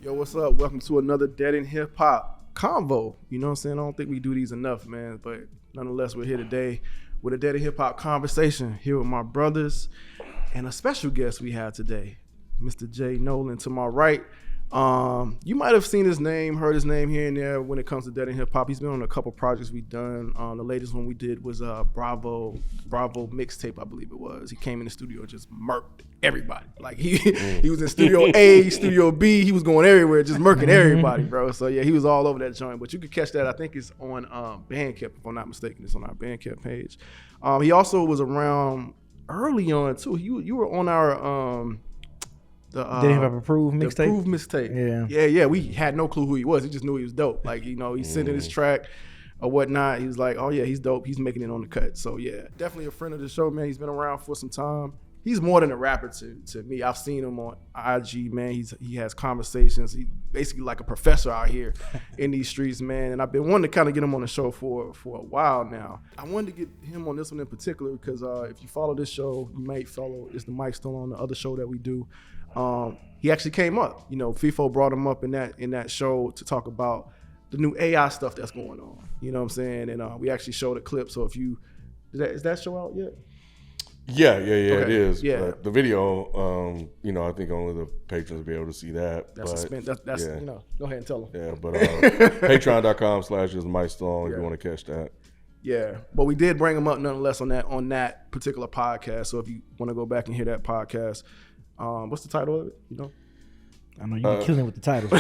Yo, what's up? Welcome to another Dead in Hip Hop convo. You know what I'm saying? I don't think we do these enough, man. But nonetheless, we're here today with a Dead in Hip Hop conversation here with my brothers and a special guest we have today, Mr. Jay Nolan to my right. You might have seen his name, heard his name here and there when it comes to Dead in Hip Hop. He's been on a couple projects we've done. The latest one we did was Bravo mixtape, I believe it was. He came in the studio and just murked everybody. Like he was in Studio A, Studio B. He was going everywhere, just murking everybody, bro. So yeah, he was all over that joint. But you could catch that. I think it's on Bandcamp, if I'm not mistaken. It's on our Bandcamp page. He also was around early on too. You were on our Did he have a approved mixtape? The approved mixtape. Yeah. We had no clue who he was. He just knew he was dope. Like, you know, he's sending his track or whatnot. He was like, oh yeah, he's dope. He's making it on the cut. So yeah, definitely a friend of the show, man. He's been around for some time. He's more than a rapper to me. I've seen him on IG, man. He has conversations. He's basically like a professor out here in these streets, man. And I've been wanting to kind of get him on the show for a while now. I wanted to get him on this one in particular because if you follow this show, you might follow Is the Myke Still On, the other show that we do. He actually came up. You know, Feefo brought him up in that show to talk about the new AI stuff that's going on. You know what I'm saying? And we actually showed a clip. So if you is that show out yet? Yeah, okay. It is. Yeah, the video, I think only the patrons will be able to see that. That's yeah. You know, go ahead and tell them. Yeah, but patreon.com/isthemyke still on if you want to catch that. Yeah, but we did bring him up nonetheless on that particular podcast. So if you want to go back and hear that podcast, what's the title of it? You know, I know you be killing with the titles.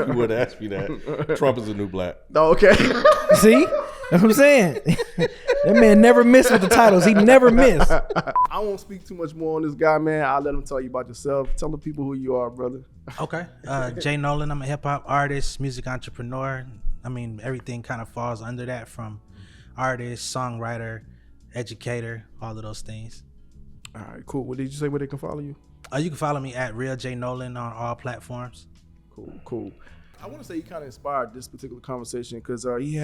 You would ask me that. Trump is the new black. Oh, okay. See? That's what I'm saying. That man never missed with the titles. He never missed. I won't speak too much more on this guy, man. I'll let him tell you about yourself. Tell the people who you are, brother. Okay. Jay Nolan, I'm a hip hop artist, music entrepreneur. I mean, everything kind of falls under that, from artist, songwriter, educator, all of those things. All right, cool. What did you say where they can follow you? You can follow me at Real J Nolan on all platforms. Cool. I want to say he kind of inspired this particular conversation because he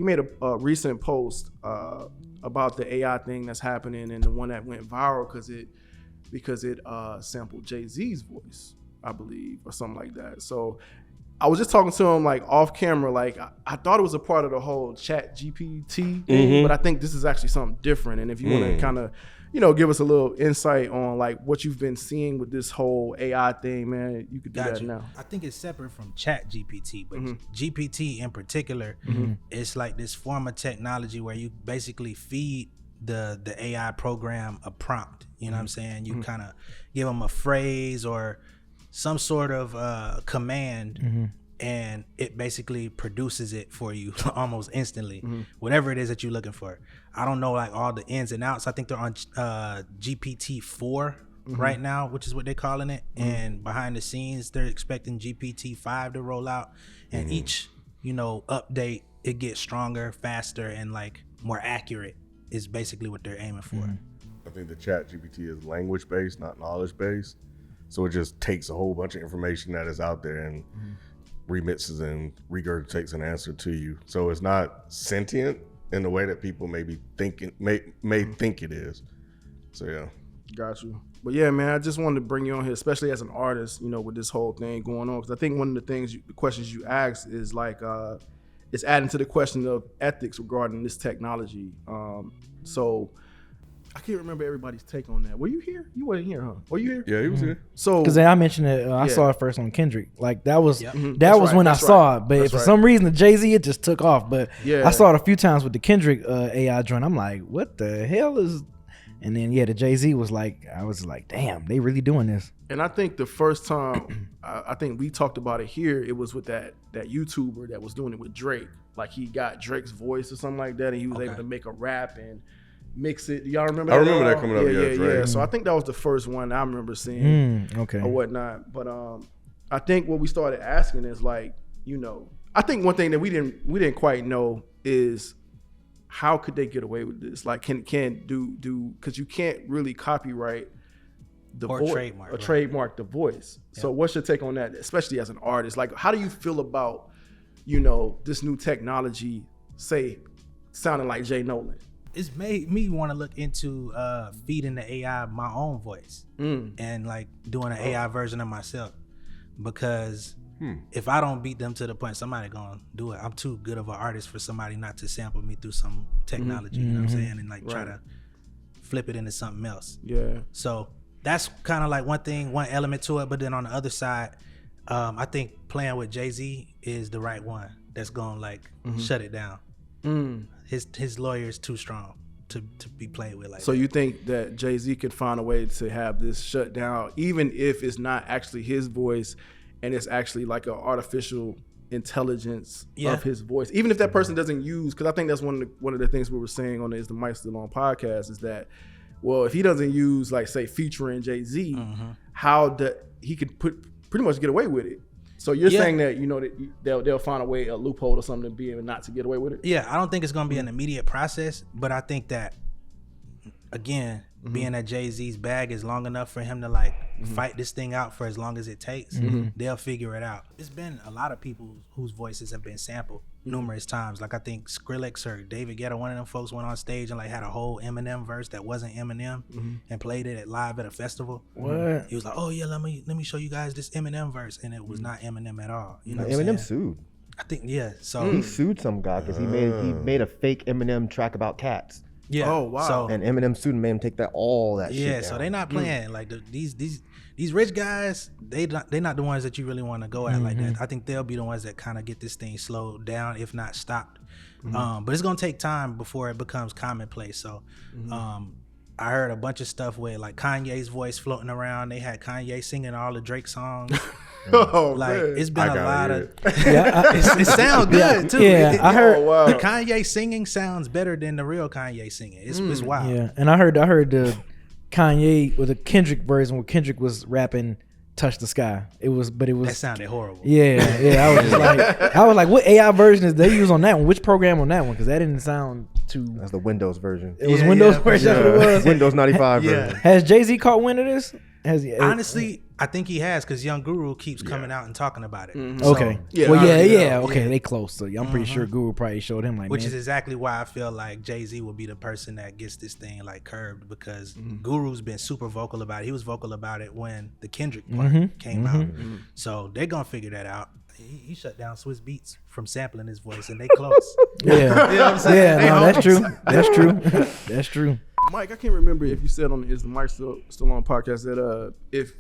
made a recent post about the AI thing that's happening, and the one that went viral because it sampled Jay-Z's voice, I believe, or something like that. So I was just talking to him like off camera, like I thought it was a part of the whole Chat GPT thing, but I think this is actually something different. And if you want to kind of, give us a little insight on like what you've been seeing with this whole AI thing, man, you could do that now. I think it's separate from Chat GPT, but GPT in particular, it's like this form of technology where you basically feed the AI program a prompt. You know what I'm saying? You kind of give them a phrase or some sort of command, and it basically produces it for you almost instantly, whatever it is that you're looking for. I don't know like all the ins and outs. I think they're on GPT-4 right now, which is what they're calling it. And behind the scenes, they're expecting GPT-5 to roll out. And each, update, it gets stronger, faster, and like more accurate is basically what they're aiming for. I think the Chat GPT is language-based, not knowledge-based. So it just takes a whole bunch of information that is out there and remixes and regurgitates an answer to you. So it's not sentient in the way that people may think it is. So yeah. Got you. But yeah, man, I just wanted to bring you on here, especially as an artist, with this whole thing going on, because I think one of the questions you asked is like, it's adding to the question of ethics regarding this technology. So I can't remember everybody's take on that. Were you here? You weren't here, huh? Were you here? Yeah, he was here. So because I mentioned it, I saw it first on Kendrick. Like that was when I saw it. But for some reason, the Jay-Z it just took off. But I saw it a few times with the Kendrick AI joint. I'm like, what the hell is? And then the Jay-Z was like, I was like, damn, they really doing this. And I think the first time I think we talked about it here, it was with that YouTuber that was doing it with Drake. Like he got Drake's voice or something like that, and he was able to make a rap and mix it. Y'all remember that? I remember that coming up. Yeah. So I think that was the first one I remember seeing or whatnot. But I think what we started asking is like, I think one thing that we didn't quite know is how could they get away with this? Like can do because you can't really copyright the voice or trademark the voice. Yep. So what's your take on that, especially as an artist? Like how do you feel about, this new technology, say, sounding like Jay Nolan? It's made me want to look into feeding the AI my own voice and like doing an AI version of myself. because if I don't beat them to the point, somebody gonna do it. I'm too good of an artist for somebody not to sample me through some technology, you know what I'm saying? And like try to flip it into something else. Yeah. So that's kind of like one element to it. But then on the other side, I think playing with Jay-Z is the right one that's gonna like shut it down. His lawyer is too strong to be played with like that. So you think that Jay-Z could find a way to have this shut down, even if it's not actually his voice and it's actually like an artificial intelligence of his voice, even if that person doesn't use, because I think that's one of the things we were saying on the Is the Myke Still On podcast is that, well, if he doesn't use like say featuring Jay-Z, how he could pretty much get away with it. So you're saying that, you know, that they'll find a way, a loophole or something to be able not to get away with it? Yeah, I don't think it's going to be an immediate process, but I think that, again, being at Jay-Z's bag is long enough for him to like fight this thing out for as long as it takes. They'll figure it out. There's been a lot of people whose voices have been sampled numerous times. Like I think Skrillex or David Guetta, one of them folks went on stage and like had a whole Eminem verse that wasn't Eminem and played it live at a festival. What? He was like, "Oh yeah, let me show you guys this Eminem verse," and it was not Eminem at all. You know, what Eminem I'm saying? sued. I think so. He sued some guy because he made a fake Eminem track about cats. Yeah. Oh wow. So, And Eminem sued and made him take all that shit yeah, down. so they not playing like these rich guys. They not the ones that you really want to go at like that. I think they'll be the ones that kind of get this thing slowed down, if not stopped. But it's gonna take time before it becomes commonplace. So, I heard a bunch of stuff with like Kanye's voice floating around. They had Kanye singing all the Drake songs. Oh, Like man. it's been a lot of. Yeah, It sounds good too. Yeah, I heard. Oh, wow. The Kanye singing sounds better than the real Kanye singing. It's wild. Yeah, and I heard the Kanye with the Kendrick version where Kendrick was rapping "Touch the Sky." That sounded horrible. Yeah. I was like, what AI version is they use on that one? Which program on that one? Because that didn't sound too. That's the Windows version. It was Windows version. That's what it was. Windows 95 Yeah. version. Has Jay-Z caught wind of this? Has he? Honestly, I think he has because Young Guru keeps coming out and talking about it. Okay. Yeah, Well, yeah, yeah. Okay, they close. So I'm pretty sure Guru probably showed him like, Which man. is exactly why I feel like Jay-Z will be the person that gets this thing like curbed because Guru's been super vocal about it. He was vocal about it when the Kendrick part came out. So they're going to figure that out. He shut down Swiss Beats from sampling his voice and they close. Yeah. You know what I'm saying? Yeah, They no, that's homies. true. That's true. That's true. Myke, I can't remember if you said on the Is the Myke Still On podcast that if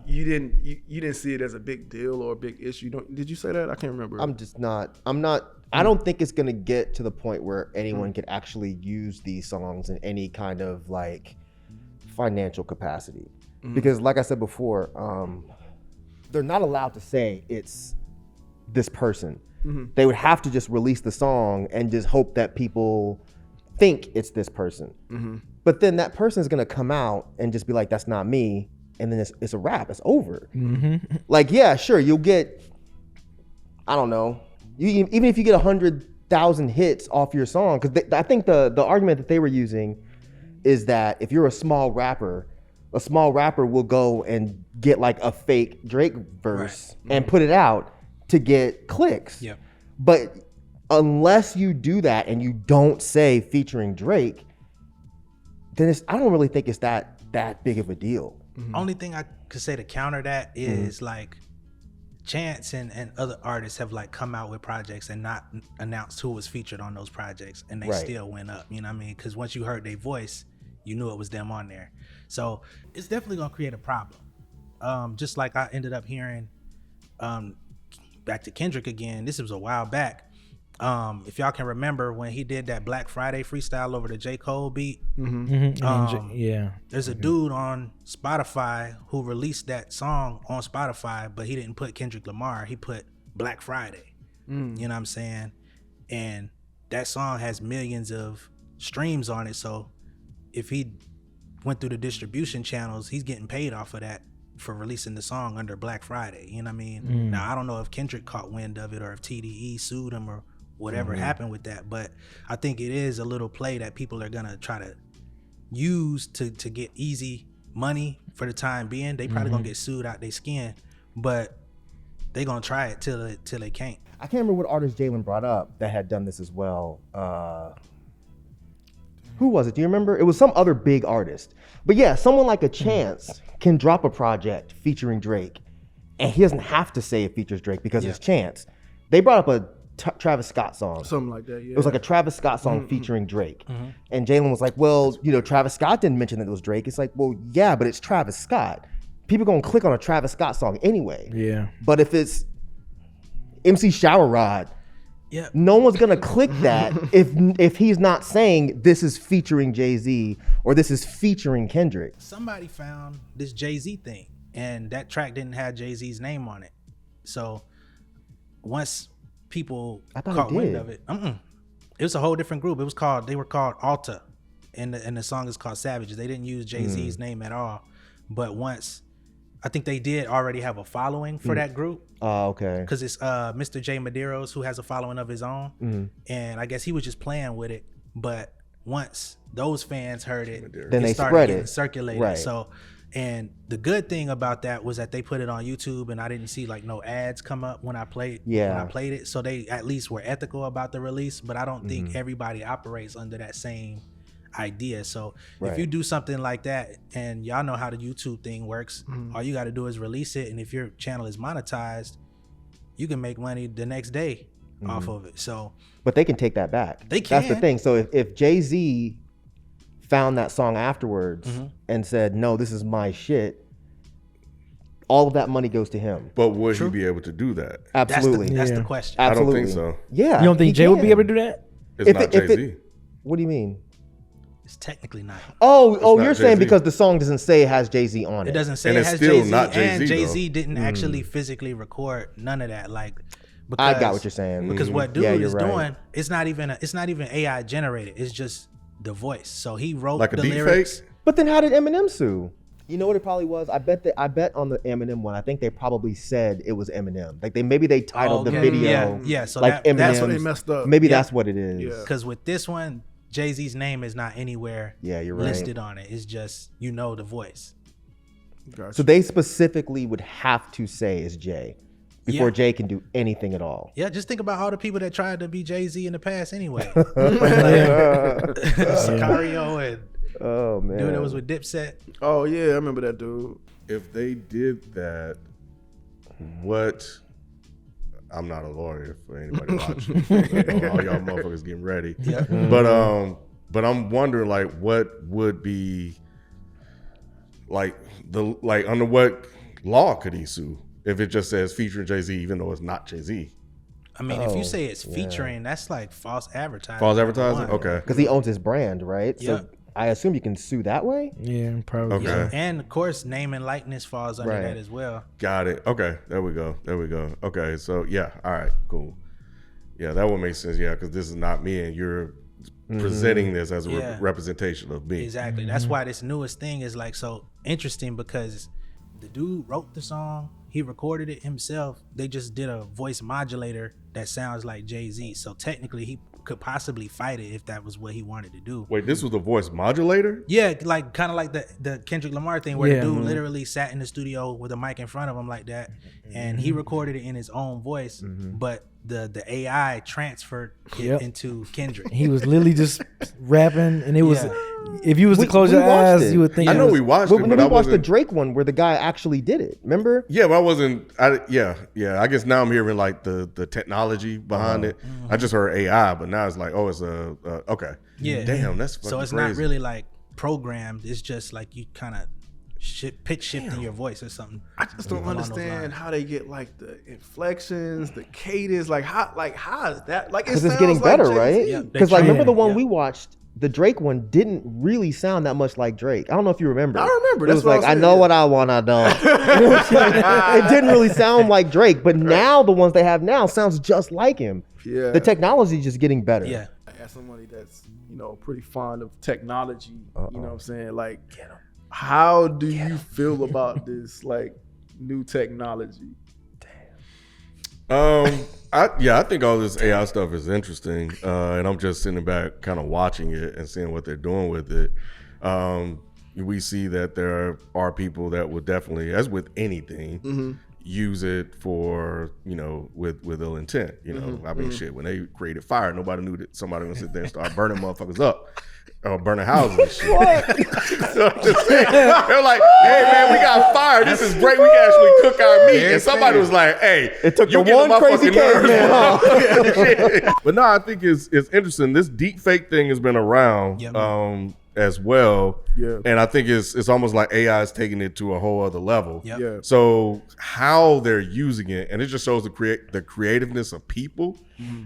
you didn't see it as a big deal or a big issue. Did you say that? I can't remember. I don't think it's gonna get to the point where anyone can actually use these songs in any kind of like financial capacity. Because like I said before, they're not allowed to say it's this person. They would have to just release the song and just hope that people think it's this person. But then that person is gonna come out and just be like, that's not me. And then it's a wrap, it's over. Like, yeah, sure, you'll get, I don't know, even if you get 100,000 hits off your song, because I think the argument that they were using is that if you're a small rapper will go and get like a fake Drake verse and put it out to get clicks. Yeah. But unless you do that and you don't say featuring Drake, then I don't really think it's that big of a deal. Only thing I could say to counter that is like Chance and other artists have like come out with projects and not announced who was featured on those projects and they still went up. You know what I mean? Because once you heard their voice, you knew it was them on there. So it's definitely gonna create a problem. Just like I ended up hearing back to Kendrick again. This was a while back. If y'all can remember when he did that Black Friday freestyle over the J. Cole beat, there's a dude on Spotify who released that song on Spotify, but he didn't put Kendrick Lamar, he put Black Friday. You know what I'm saying? And that song has millions of streams on it, so if he went through the distribution channels, he's getting paid off of that for releasing the song under Black Friday. You know what I mean? Now, I don't know if Kendrick caught wind of it or if TDE sued him or whatever happened with that, but I think it is a little play that people are gonna try to use to get easy money for the time being. They probably gonna get sued out their skin, but they gonna try it till they can't. I can't remember what artist Jalen brought up that had done this as well. Who was it? Do you remember? It was some other big artist. But yeah, someone like a Chance can drop a project featuring Drake and he doesn't have to say it features Drake because it's Chance. They brought up a Travis Scott song. Something like that, yeah. It was like a Travis Scott song featuring Drake. And Jalen was like, well, Travis Scott didn't mention that it was Drake. It's like, well, yeah, but it's Travis Scott. People gonna click on a Travis Scott song anyway. Yeah. But if it's MC Shower Rod, no one's gonna click that if he's not saying this is featuring Jay-Z or this is featuring Kendrick. Somebody found this Jay-Z thing, and that track didn't have Jay-Z's name on it. So once people caught wind of it, it was a whole different group. They were called Alta, and the song is called Savages. They didn't use Jay-Z's name at all. But once, I think they did already have a following for that group. Oh, okay. Because it's Mr. J Medeiros, who has a following of his own, and I guess he was just playing with it. But once those fans heard it, then they started spread getting it, circulated. right? So, and the good thing about that was that they put it on YouTube, and I didn't see like no ads come up when I played it. So they at least were ethical about the release. But I don't think everybody operates under that same idea. So if you do something like that, and y'all know how the YouTube thing works, all you got to do is release it, and if your channel is monetized, you can make money the next day off of it. So, but they can take that back. They can. That's the thing. So if Jay-Z found that song afterwards and said, "No, this is my shit," all of that money goes to him. But would he be able to do that? Absolutely. That's the question. Absolutely. I don't think so. Yeah. You don't think Jay would be able to do that? It's not Jay-Z. What do you mean? It's technically not. Oh, you're not saying Jay-Z. because the song doesn't say it has Jay-Z on it. It doesn't say And it it's has still Jay-Z, not Jay-Z, and Jay-Z though. didn't actually physically record none of that. Like, because, I got what you're saying. Because what dude Yeah, is you're right. doing, it's not even AI generated. It's just the voice. So he wrote Like a the deep lyrics. fake? But then how did Eminem sue? You know what it probably was? I bet on the Eminem one, I think they probably said it was Eminem. Like maybe they titled the video Yeah, so like that's Eminem's. what they messed up. Maybe that's what it is. Yeah. Because with this one, Jay-Z's name is not anywhere Yeah, you're right. listed on it. It's just, the voice. Gotcha. So they specifically would have to say it's Jay before Yeah. Jay can do anything at all. Yeah, just think about all the people that tried to be Jay-Z in the past anyway. Sicario and Oh man. dude that was with Dipset. Oh yeah, I remember that dude. If they did that, I'm not a lawyer for anybody watching. All y'all motherfuckers getting ready. Yeah. But I'm wondering like what would be like under what law could he sue if it just says featuring Jay-Z even though it's not Jay-Z? I mean, if you say it's featuring, that's like false advertising. False advertising? One. Okay. Because he owns his brand, right? Yeah. So I assume you can sue that way. Yeah, probably. Okay. so. And of course, name and likeness falls under Right. that as well. Got it. Okay. There we go. Okay. So yeah. All right. Cool. Yeah, that would make sense. Yeah, because this is not me, and you're presenting this as a Yeah. representation of me. Exactly. That's why this newest thing is like so interesting, because the dude wrote the song, he recorded it himself. They just did a voice modulator that sounds like Jay-Z. So technically, he could possibly fight it if that was what he wanted to do. Wait, this was a voice modulator? Yeah, like kind of like the Kendrick Lamar thing where Yeah. the dude literally sat in the studio with a mic in front of him like that, and he recorded it in his own voice, but the AI transferred it into Kendrick. He was literally just rapping, and it was. Yeah. If you was to close We your watched eyes, it. you would think. I it know was- we watched But it, when but we I watched the wasn't. Drake one where the guy actually did it, remember? Yeah, but I wasn't. Yeah. I guess now I'm hearing like the technology behind it. I just heard AI, but now it's like, oh, it's okay. Yeah. Damn, that's fucking So it's crazy. not really like programmed. It's just like you kind of pitch shifting your voice or something. I just don't along those understand lines. how they get like the inflections, the cadence, like how is that? Like Because it it's sounds getting like better, Jay-Z. right? Yeah, Because they like remember try- the one yeah. we watched, the Drake one didn't really sound that much like Drake. I don't know if you remember. I remember. It That's was what I like, I said, know yeah. what I want, I don't. It didn't really sound like Drake, but now the ones they have now sounds just like him. Yeah. The technology is just getting better. Yeah. As somebody that's pretty fond of technology, you know what I'm saying? Like, how do you feel about this like new technology? I think all this AI stuff is interesting, and I'm just sitting back, kind of watching it and seeing what they're doing with it. We see that there are people that would definitely, as with anything, use it for with ill intent. I mean, shit. When they created fire, nobody knew that somebody was gonna sit there and start burning motherfuckers up. burning houses and shit. So they're like, hey man, we got fire. This is great. We can actually cook our meat. And somebody was like, hey, it took the one crazy caveman, huh? But no, I think it's interesting. This deep fake thing has been around as well. Yeah. And I think it's almost like AI is taking it to a whole other level. Yep. Yeah. So how they're using it, and it just shows the creativeness of people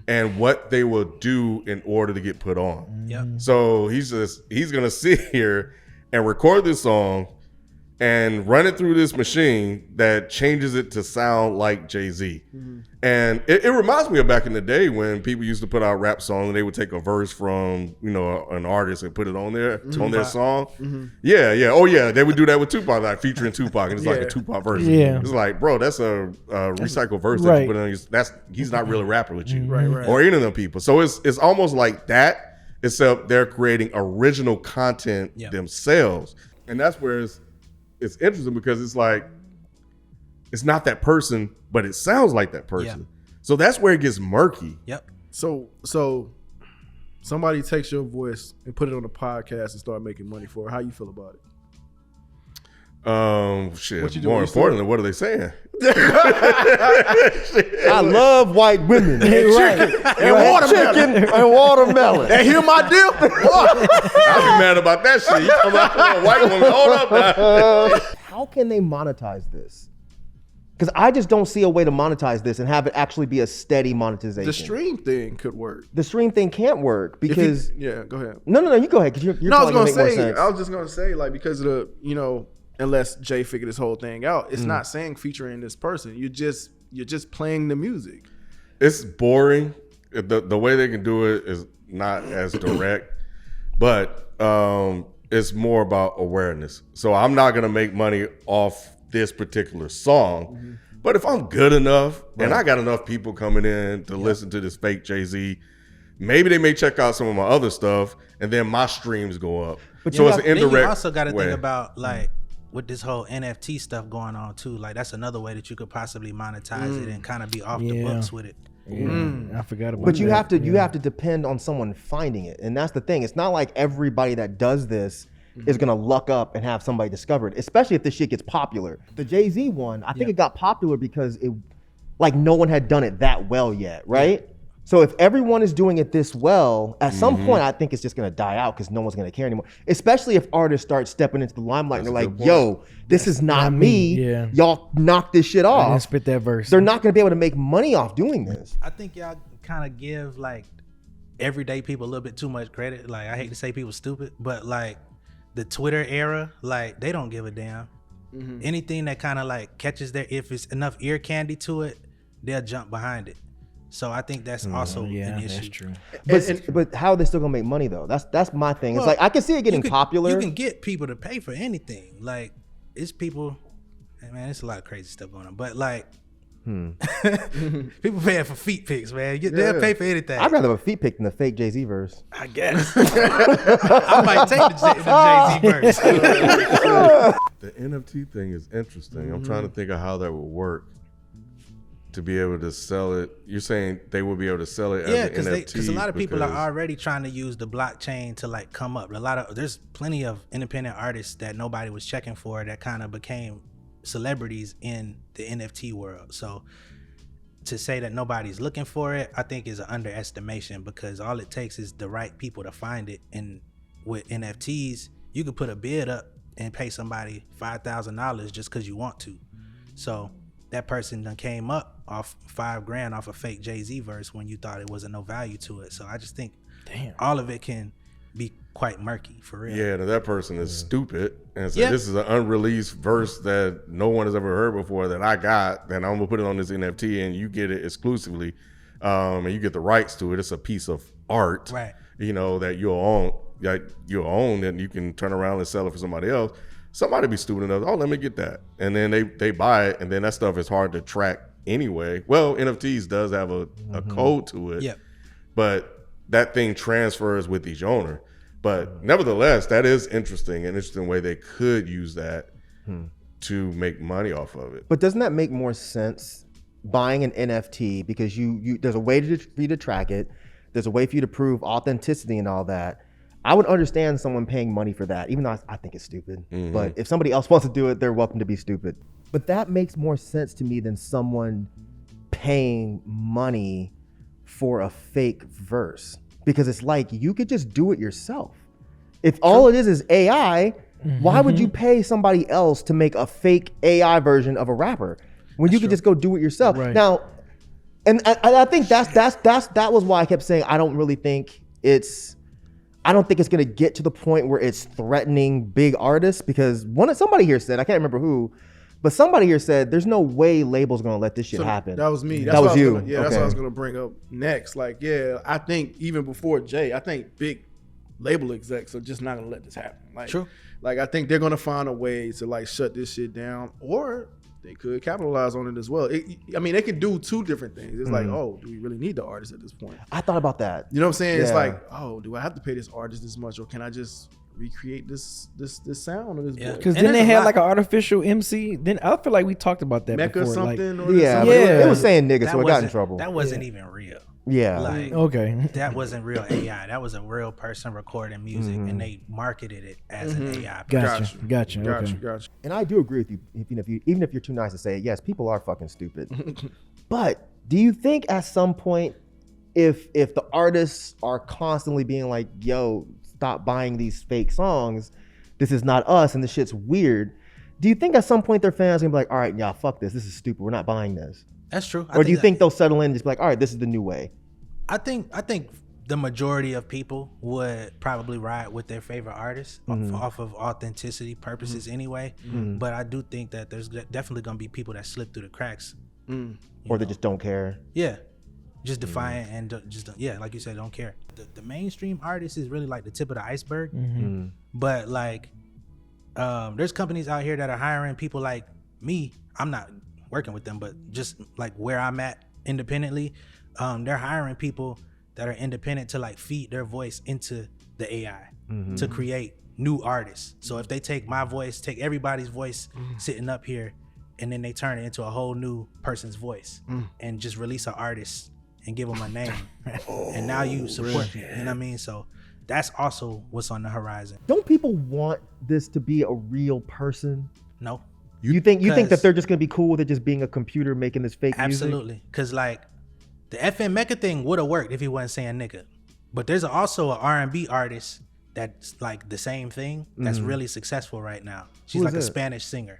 and what they will do in order to get put on. Yep. So he's gonna sit here and record this song and run it through this machine that changes it to sound like Jay-Z. And it reminds me of back in the day when people used to put out rap songs and they would take a verse from, an artist and put it on their song. Yeah. Oh yeah, they would do that with Tupac, like featuring Tupac, and it's like a Tupac verse. Yeah. It's like, bro, that's a recycled verse that you put on. He's not really rapping with you, right? Or any of them people. So it's almost like that, except they're creating original content themselves, and that's where it's interesting because it's like it's not that person, but it sounds like that person. Yeah. So that's where it gets murky. Yep. So somebody takes your voice and put it on a podcast and start making money for it. How you feel about it? Shit. More importantly, what are they saying? I love white women and chicken and watermelon. And hear my deal? I'll be mad about that shit. You talking about a white woman? Hold up now. How can they monetize this? Because I just don't see a way to monetize this and have it actually be a steady monetization. The stream thing could work. The stream thing can't work because go ahead. No, you go ahead because you're I was just gonna say like because of the unless Jay figured this whole thing out, it's not saying featuring this person. You're just playing the music. It's boring. The way they can do it is not as direct, but it's more about awareness. So I'm not gonna make money off this particular song, but if I'm good enough and I got enough people coming in to listen to this fake Jay-Z, maybe they may check out some of my other stuff, and then my streams go up. But so it's an indirect. Then you also got to think about like with this whole NFT stuff going on too. Like that's another way that you could possibly monetize it and kind of be off the books with it. I forgot about. But you have to depend on someone finding it, and that's the thing. It's not like everybody that does this is gonna luck up and have somebody discover it, especially if this shit gets popular. The Jay-Z one, I think it got popular because it, like, no one had done it that well yet, right? Yeah. So if everyone is doing it this well, at some point, I think it's just gonna die out because no one's gonna care anymore. Especially if artists start stepping into the limelight and they're like, "Yo, this is not me. Yeah. Y'all knock this shit off." Spit that verse. They're not gonna be able to make money off doing this. I think y'all kind of give like everyday people a little bit too much credit. Like I hate to say people stupid, but like. The Twitter era, like they don't give a damn. Anything that kind of like catches their, if it's enough ear candy to it, they'll jump behind it. So I think that's also an issue. That's true. But how are they still gonna make money though? That's my thing. It's like I can see it getting popular. You can get people to pay for anything. Like it's people, man. It's a lot of crazy stuff going on. But like. People paying for feet pics, man. They'll pay for anything. I'd rather have a feet pic than a fake Jay-Z verse. I guess. I might take the Jay-Z verse. The NFT thing is interesting. I'm trying to think of how that would work to be able to sell it. You're saying they will be able to sell it as an NFT? Because a lot of people are already trying to use the blockchain to like come up. There's plenty of independent artists that nobody was checking for that kind of became celebrities in the NFT world. So to say that nobody's looking for it, I think is an underestimation because all it takes is the right people to find it. And with NFTs, you could put a bid up and pay somebody $5,000 just because you want to. So that person done came up off $5,000 off a fake Jay-Z verse when you thought it wasn't no value to it. So I just think all of it can be quite murky for real. Yeah, that person is stupid and say this is an unreleased verse that no one has ever heard before that I got, then I'm gonna put it on this NFT and you get it exclusively, and you get the rights to it. It's a piece of art, right? That you'll own, and you can turn around and sell it for somebody else. Somebody be stupid enough, let me get that, and then they buy it, and then that stuff is hard to track anyway. Well, NFTs does have a code to it, but that thing transfers with each owner. But nevertheless, that is an interesting way they could use that to make money off of it. But doesn't that make more sense buying an NFT because you there's a way for you to track it, there's a way for you to prove authenticity and all that, I would understand someone paying money for that, even though I think it's stupid. But if somebody else wants to do it, they're welcome to be stupid. But that makes more sense to me than someone paying money for a fake verse, because it's like you could just do it yourself. If all it is AI, why would you pay somebody else to make a fake AI version of a rapper when you could just go do it yourself? Right. Now, and I think that was why I kept saying I don't think it's gonna get to the point where it's threatening big artists, because somebody here said, I can't remember who, but somebody here said there's no way label's gonna let this shit happen. That was me. That was you. That's what I was gonna bring up next. Like, yeah, I think even before Jay, I think big label execs are just not gonna let this happen. Like, True. Like, I think they're gonna find a way to like shut this shit down, or they could capitalize on it as well. I mean, they could do two different things. It's like, oh, do we really need the artist at this point? I thought about that. You know what I'm saying? Yeah. It's like, oh, do I have to pay this artist this much, or can I just recreate this sound of this boy? Because then they had like an artificial MC. Then I feel like we talked about that Mecca before. something, Like, or It was saying niggas, so it got in trouble. That wasn't even real. Yeah. Like, okay. that wasn't real AI. That was a real person recording music, and they marketed it as an AI. Gotcha. Gotcha. And I do agree with you, even if you're too nice to say it, yes, people are fucking stupid. But do you think at some point, if the artists are constantly being like, yo, stop buying these fake songs, this is not us, and this shit's weird, do you think at some point their fans are gonna be like, all right, y'all, fuck this is stupid, we're not buying this? That's true. Or do you think they'll settle in and just be like, all right, this is the new way? I think the majority of people would probably ride with their favorite artists off of authenticity purposes anyway. But I do think that there's definitely gonna be people that slip through the cracks. Or they just don't care. Yeah. Just defiant and like you said, don't care. The mainstream artist is really like the tip of the iceberg. But like, there's companies out here that are hiring people like me. I'm not working with them, but just like where I'm at independently, they're hiring people that are independent to like feed their voice into the AI to create new artists. So if they take my voice, take everybody's voice sitting up here, and then they turn it into a whole new person's voice and just release an artist and give them a name. And now you support me, you know what I mean? So that's also what's on the horizon. Don't people want this to be a real person? No. You think that they're just gonna be cool with it just being a computer making this fake music? Absolutely. Because like the FM Mecca thing would have worked if he wasn't saying nigga. But there's also an R&B artist that's like the same thing that's really successful right now. She's like a Spanish singer.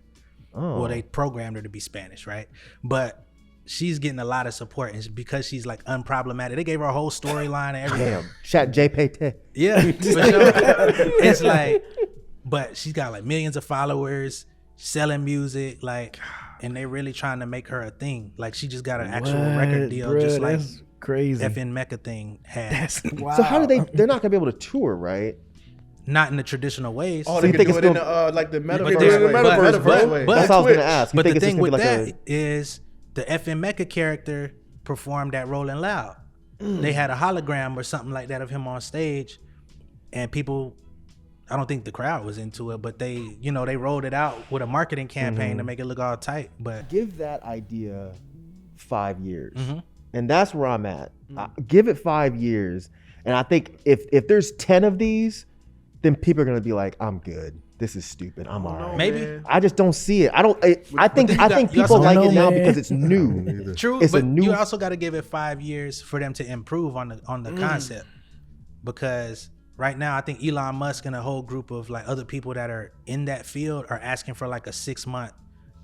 Oh. Well, they programmed her to be Spanish, right? But she's getting a lot of support, and it's because she's like unproblematic. They gave her a whole storyline and everything. Damn, chat JPT. Yeah, for sure. It's like, but she's got like millions of followers, selling music, like, and they really trying to make her a thing. Like, she just got an actual record deal, just like crazy FN Mecca thing had. Wow. So how do they're not gonna be able to tour, right? Not in the traditional ways. Oh, so they can do it in the, like the metaverse way. That's what I was gonna ask. But the thing with that is the FN Mecca character performed at Rolling Loud. They had a hologram or something like that of him on stage, and people, I don't think the crowd was into it, but they rolled it out with a marketing campaign to make it look all tight. But give that idea 5 years, and that's where I'm at. Give it 5 years, and I think if there's 10 of these, then people are gonna be like, I'm good. This is stupid. I'm all right. Maybe. Man. I just don't see it. I think people like it now because it's new. True, it's but a new. You also got to give it 5 years for them to improve on the concept, because right now I think Elon Musk and a whole group of like other people that are in that field are asking for like a 6-month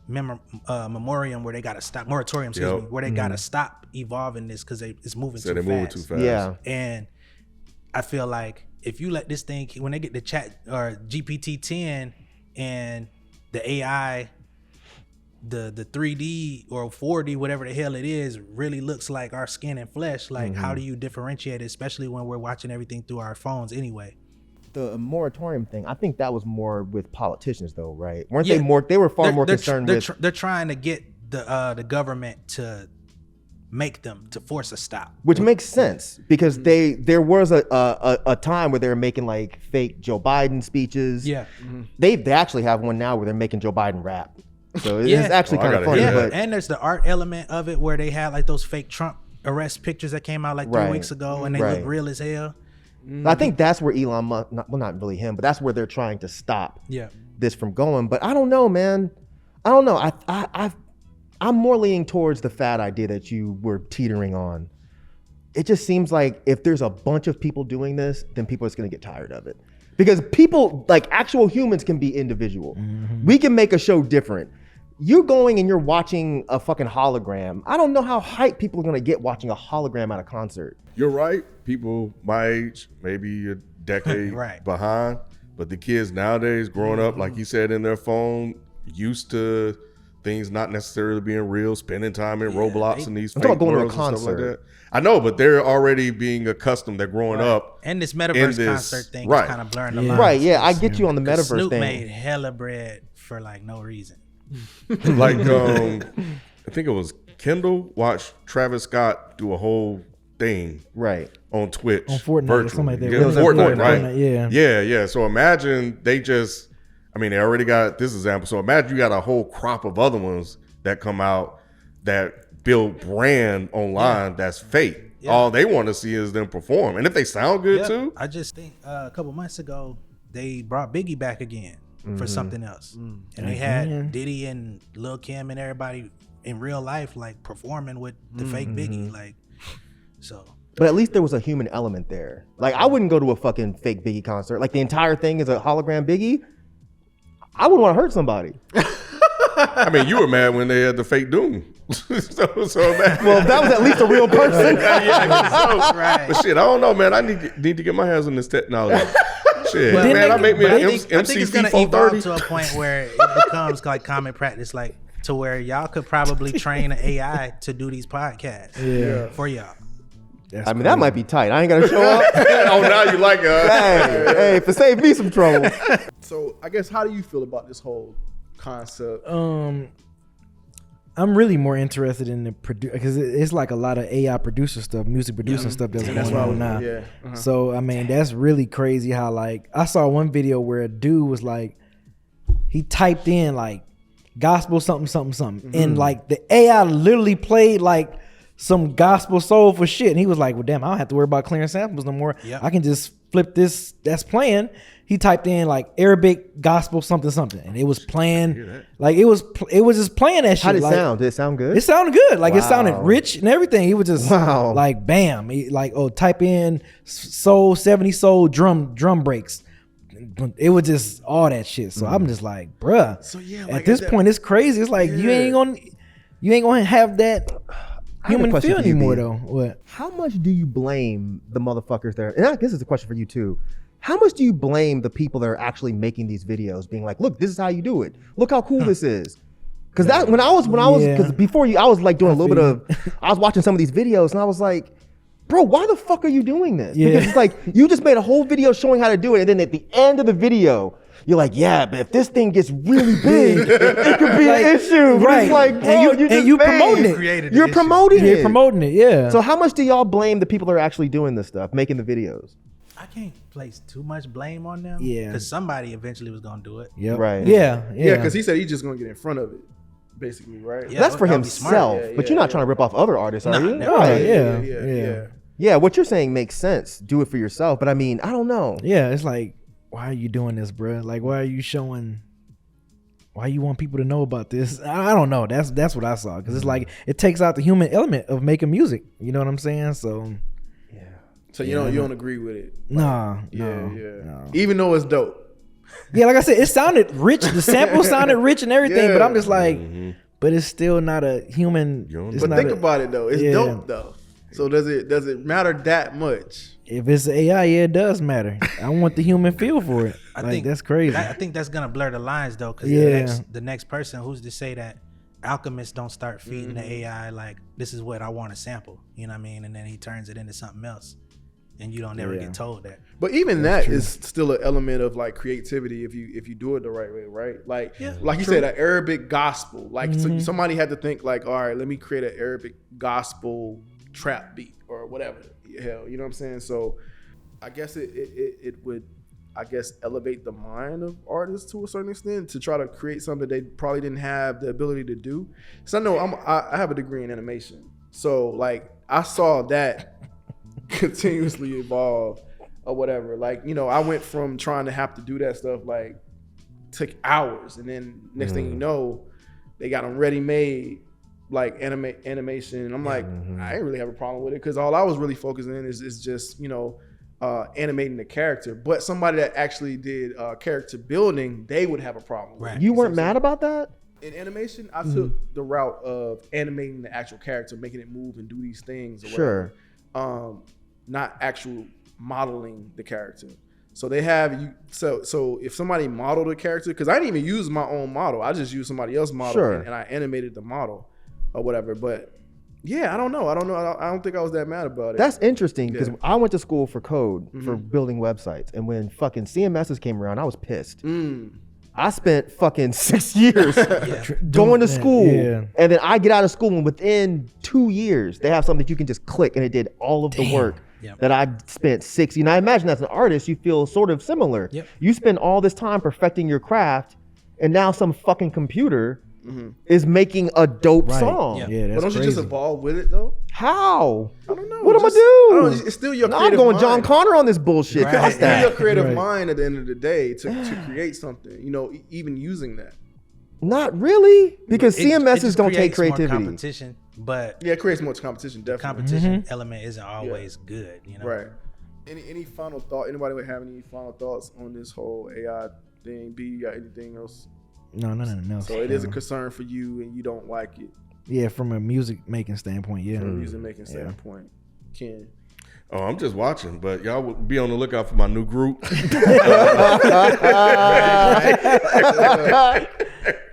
moratorium where they got to stop where they got to stop evolving this because it's moving too fast. Moving too fast. Yeah, and I feel like if you let this thing, when they get the chat or GPT-10 and the AI, the 3D or 4D, whatever the hell it is, really looks like our skin and flesh, like how do you differentiate it, especially when we're watching everything through our phones anyway? The moratorium thing, I think that was more with politicians though, right? Weren't they more? They were far more concerned with. They're trying to get the government to make them to force a stop, which makes sense because there was a time where they were making like fake Joe Biden speeches. Yeah, they actually have one now where they're making Joe Biden rap. So it's actually kind of funny. Yeah, but and there's the art element of it where they had like those fake Trump arrest pictures that came out like 3 weeks ago, and they look real as hell. I think that's where Elon Musk, not really him, but that's where they're trying to stop this from going. But I don't know, man. I don't know. I'm more leaning towards the fad idea that you were teetering on. It just seems like if there's a bunch of people doing this, then people are just gonna get tired of it. Because people, like actual humans, can be individual. We can make a show different. You're going and you're watching a fucking hologram. I don't know how hyped people are gonna get watching a hologram at a concert. You're right. People my age, maybe a decade behind, but the kids nowadays growing up, like you said, in their phone, used to things not necessarily being real, spending time in Roblox and these fake worlds and stuff like that. I know, but they're already being accustomed. They're growing up. And this metaverse concert thing is kind of blurring the lines. Right, yeah, I get you on the metaverse Snoop thing. made hella bread for like no reason. Like, I think it was Kendall watched Travis Scott do a whole thing on Twitch. On Fortnite or something like that. Yeah, Fortnite, right? Fortnite, yeah. So imagine they just, they already got this example. So imagine you got a whole crop of other ones that come out that build brand online that's fake. All they want to see is them perform. And if they sound good too. I just think a couple months ago, they brought Biggie back again for something else. And they had Diddy and Lil Kim and everybody in real life, like performing with the fake Biggie. Like, so. But at least there was a human element there. Like, I wouldn't go to a fucking fake Biggie concert. Like, the entire thing is a hologram Biggie. I wouldn't want to hurt somebody. You were mad when they had the fake Doom. so mad. Well, that was at least a real person. Right. But shit, I don't know, man. I need to get my hands on this technology. Shit, Well, man, I make me an I think MC it's gonna Feefo evolve 30. to a point where it becomes like common practice, like to where y'all could probably train an AI to do these podcasts for y'all. That might be tight. I ain't got to show up. Oh, now you like it. Hey, if it saved me some trouble. So I guess, how do you feel about this whole concept? I'm really more interested in the because it's like a lot of AI producer stuff, music producing stuff that's going on now. Yeah. So that's really crazy how, like, I saw one video where a dude was like, he typed in like gospel something, and like the AI literally played like some gospel soulful shit, and he was like, well, damn, I don't have to worry about clearing samples no more. I can just flip this that's playing. He typed in like Arabic gospel something, and it was playing. Like it was just playing that shit. How did it sound? Did it sound good? It sounded good. Like it sounded rich and everything. He was just like bam. He, like, type in soul 70 soul drum breaks. It was just all that shit. So I'm just like, bruh. So like, at this point, it's crazy. It's like you ain't gonna have that human feel anymore though. What? How much do you blame the motherfuckers there? And I guess it's a question for you too. How much do you blame the people that are actually making these videos, being like, look, this is how you do it. Look how cool this is. Because because before you, I was like doing a little bit of, I was watching some of these videos and I was like, bro, why the fuck are you doing this? Because it's like, you just made a whole video showing how to do it. And then at the end of the video, you're like, yeah, but if this thing gets really big, it could be an issue. But it's like, bro, you're promoting it. You're promoting it. Yeah. So how much do y'all blame the people that are actually doing this stuff, making the videos? I can't place too much blame on them. Yeah. Because somebody eventually was going to do it. Yep. Right. Yeah. Yeah, because he said he's just going to get in front of it, basically, right? Yeah, that's for himself. But you're not trying to rip off other artists, are you? No. Right. Yeah, what you're saying makes sense. Do it for yourself. But I mean, I don't know. Yeah, it's like, why are you doing this, bro? Like, why are you showing? Why you want people to know about this? I don't know. That's what I saw. Because it's like, it takes out the human element of making music. You know what I'm saying? So... So you don't agree with it? Nah. Even though it's dope. Yeah, like I said, it sounded rich. The sample sounded rich and everything, but I'm just like, but it's still not a human. But think about it though. It's dope though. So does it matter that much? If it's AI, it does matter. I want the human feel for it. I think that's crazy. I think that's gonna blur the lines though, because the next person, who's to say that alchemists don't start feeding the AI like, this is what I want to sample, you know what I mean? And then he turns it into something else. And you don't ever get told that. But even that's that is still an element of like creativity if you do it the right way, right? Like you said, an Arabic gospel. Like so somebody had to think like, all right, let me create an Arabic gospel trap beat or whatever. Hell, you know what I'm saying? So I guess it would, I guess, elevate the mind of artists to a certain extent to try to create something they probably didn't have the ability to do. So I know I have a degree in animation. So like I saw that continuously evolve or whatever. Like, you know, I went from trying to have to do that stuff, like, took hours. And then next thing you know, they got them ready-made, like, animation. And I'm like, I didn't really have a problem with it because all I was really focusing in is just, you know, animating the character. But somebody that actually did character building, they would have a problem with it. You weren't mad about that? In animation, I took the route of animating the actual character, making it move and do these things or whatever. Not actual modeling the character. So they have you. So if somebody modeled a character, because I didn't even use my own model, I just used somebody else's model and I animated the model or whatever. But yeah, I don't know. I don't think I was that mad about it. That's interesting because I went to school for code for building websites, and when fucking CMSs came around, I was pissed. I spent fucking 6 years going to school, and then I get out of school, and within 2 years, they have something that you can just click, and it did all of the work that I spent 6. You know, I imagine as an artist, you feel sort of similar. You spend all this time perfecting your craft, and now some fucking computer is making a dope song. Yeah, that's but don't crazy. you just evolve with it though? How? I don't know. What am I I do? don't know, it's still your creative I'm going mind. John Connor on this bullshit. It's Fuck still that. your creative mind at the end of the day to create something. You know, even using that. Not really, because CMSs just don't take creates more creativity. competition, but Yeah, it creates more competition. Definitely. competition element isn't always good. You know, Right. Any final thought? Anybody would have any final thoughts on this whole AI thing? B, you got anything else? No. So it is a concern for you, and you don't like it Yeah, from a music making standpoint, yeah. from a music making standpoint. Ken. Oh, I'm just watching, but y'all would be on the lookout for my new group. You're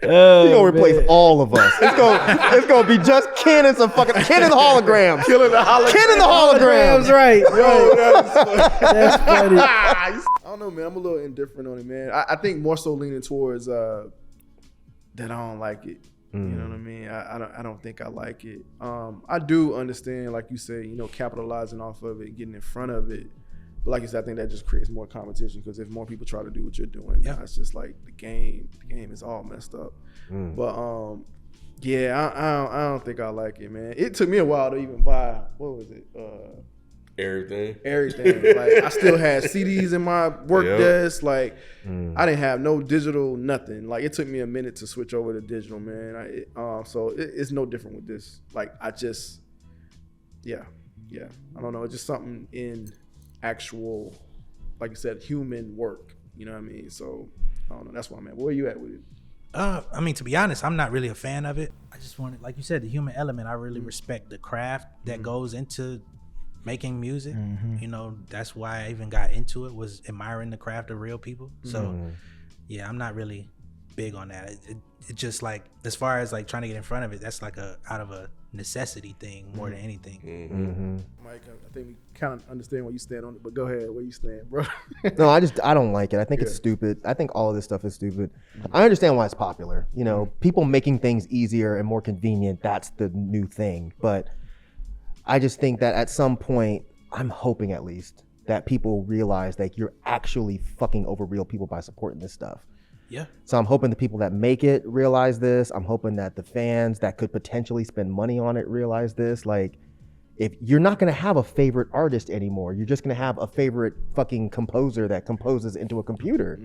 gonna replace all of us. It's gonna be just Ken and some fucking Ken and the hologram. Killing the hologram. Ken and the holograms. Right. That's funny. I don't know, man. I'm a little indifferent on it, man. I think more so leaning towards that I don't like it. You know what I mean? I don't think I like it. I do understand, like you said, you know, capitalizing off of it, getting in front of it. But like you said, I think that just creates more competition because if more people try to do what you're doing, now it's just like the game is all messed up. But yeah, I don't think I like it, man. It took me a while to even buy, what was it? Everything. Like I still had CDs in my work desk. Like I didn't have no digital, nothing. Like it took me a minute to switch over to digital, man. So it's no different with this. Like I just, I don't know. It's just something in actual, like you said, human work. You know what I mean? So I don't know. That's why, man. Where you at with it? I mean, to be honest, I'm not really a fan of it. I just wanted, like you said, the human element. I really respect the craft that goes into making music. You know, that's why I even got into it, was admiring the craft of real people. So yeah, I'm not really big on that. It just like, as far as like trying to get in front of it, that's like out of a necessity thing more than anything. Myke, I think we kind of understand where you stand on it, but go ahead, where you stand, bro. No, I don't like it. I think it's stupid. I think all of this stuff is stupid. I understand why it's popular. You know, people making things easier and more convenient, that's the new thing. But I just think that at some point, I'm hoping at least, that people realize that you're actually fucking over real people by supporting this stuff. Yeah. So I'm hoping the people that make it realize this. I'm hoping that the fans that could potentially spend money on it realize this. Like, if you're not gonna have a favorite artist anymore, you're just gonna have a favorite fucking composer that composes into a computer.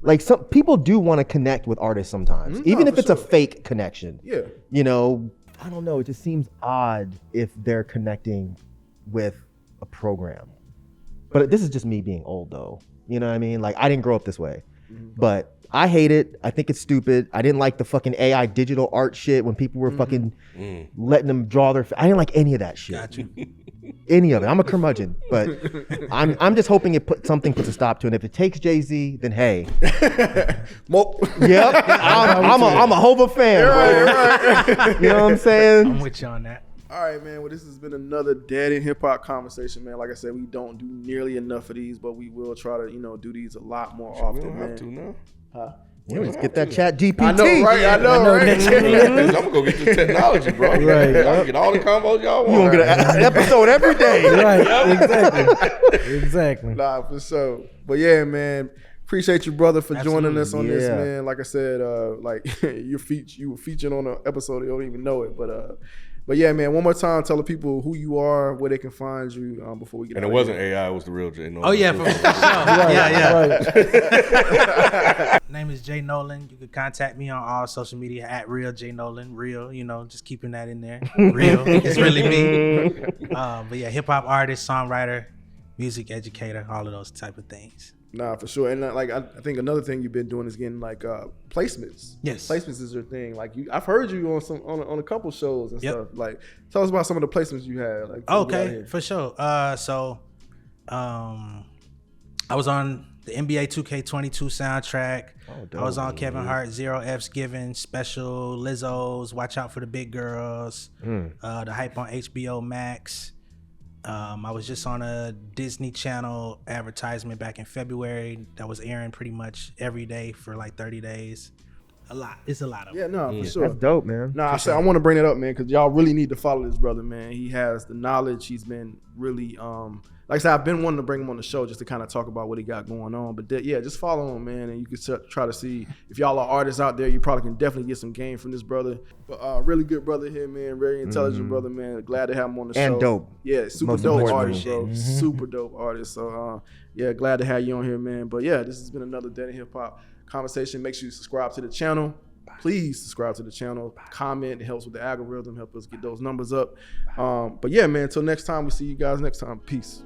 Like, some people do want to connect with artists sometimes, even if it's a fake connection. Yeah. You know, I don't know. It just seems odd if they're connecting with a program. But this is just me being old, though. You know what I mean? Like, I didn't grow up this way. But I hate it. I think it's stupid. I didn't like the fucking AI digital art shit when people were fucking letting them draw their... I didn't like any of that shit. Got you. Any of it. I'm a curmudgeon. But I'm just hoping it puts a stop to it. And if it takes Jay-Z, then hey. Yep. I'm a Hova fan. Right. You know what I'm saying? I'm with you on that. All right, man. Well, this has been another Dead in Hip Hop conversation, man. Like I said, we don't do nearly enough of these, but we will try to, do these a lot more often, We don't man. have to now. Yeah, just get that chat GPT. I know, right? I know, right? I'm gonna go get this technology, bro. Right. Y'all can get all the combos y'all want. You gonna get an episode every day. Right. Exactly. Nah, for sure. But yeah, man. Appreciate you, brother, for joining Absolutely. us on this, man. Like I said, you were featured on an episode. You don't even know it, but yeah, man. One more time, tell the people who you are, where they can find you before we get. And it wasn't AI; it was the real Jay Nolan. Oh yeah, for sure. Yeah. Name is Jay Nolan. You can contact me on all social media at Real Jay Nolan. Real, just keeping that in there. Real, it's really me. But yeah, hip hop artist, songwriter, music educator, all of those type of things. Nah, for sure. And like I think another thing you've been doing is getting like placements. Yes, placements is your thing. Like I've heard you on a couple shows and stuff. Like, tell us about some of the placements you had. Like, okay, for sure. So, I was on the NBA 2K22 soundtrack. I was on Kevin Hart, Zero F's Given, Special, Lizzo's Watch Out for the Big Girls, the Hype on HBO Max. I was just on a Disney Channel advertisement back in February that was airing pretty much every day for like 30 days. A lot. It's a lot of them. Yeah, no, for sure. That's dope, man. No, I want to bring it up, man, because y'all really need to follow this brother, man. He has the knowledge. He's been really, like I said, I've been wanting to bring him on the show just to kind of talk about what he got going on. But just follow him, man, and you can try to see if y'all are artists out there. You probably can definitely get some game from this brother. But really good brother here, man. Very intelligent brother, man. Glad to have him on the show. And dope. Yeah, super Most dope importantly. artist, bro. Super dope artist. So glad to have you on here, man. But yeah, this has been another Dead in Hip Hop conversation. Make sure you subscribe to the channel. Please subscribe to the channel. Comment. It helps with the algorithm. Help us get those numbers up. But yeah, man. Until next time, we see you guys next time. Peace.